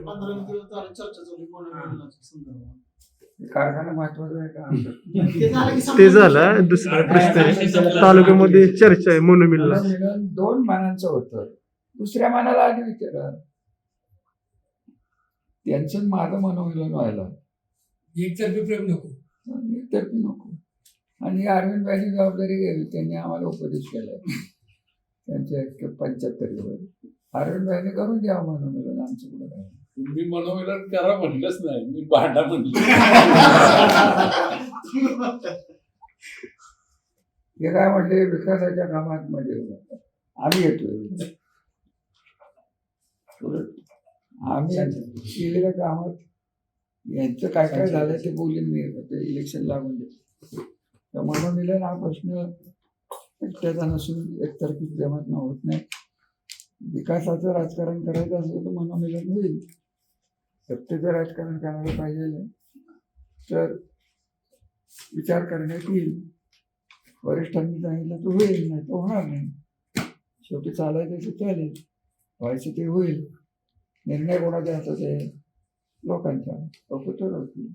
15 दिवस झाली चर्चा चालू मनोमिलनाच्या संदर्भात. कारखाना महत्वाचा आहे का? ते झालं की ते संपलं. झालं. दुसरा प्रश्न आहे, तालुक्यामध्ये चर्चा आहे मनोमिलन. मनोमिलन 2 मानांचं होतं, दुसऱ्या मानाला आधी विचारा. त्यांचं माझं मनोमिलन व्हायला एकतर्फी प्रेम नको. एकतर्फी नको. आणि अरविंद भाईनी जबाबदारी घ्यावी, त्यांनी आम्हाला उपदेश केलाय त्यांच्या 75 वर. अरविंद भाईने करून द्यावं मनोमिलन, आमचं पुढे काय. तुम्ही मनोमिलन करा म्हणलंच नाही, मी भांडा म्हणलं. हे काय म्हटले, विकासाच्या कामात मध्ये आम्ही येतोय. आम्ही केलेल्या कामात यांचं काय काय झालं ते बोलीन मी. इलेक्शन लागून देतो. तर मनोमिलन हा प्रश्न एकट्याचा नसून एकतर्फी प्रेमात होत नाही. विकासाचं राजकारण करायचं असेल तर मनोमिलन होईल. सत्तेचं राजकारण करायला पाहिजे तर विचार करण्यात येईल. वरिष्ठांनी सांगितलं तर होईल, नाही तर होणार नाही. शेवटी चालायचं ते चालेल, व्हायचं ते होईल. निर्णय कोणाचा असतो ते लोकांचा, लोक ठरवतील.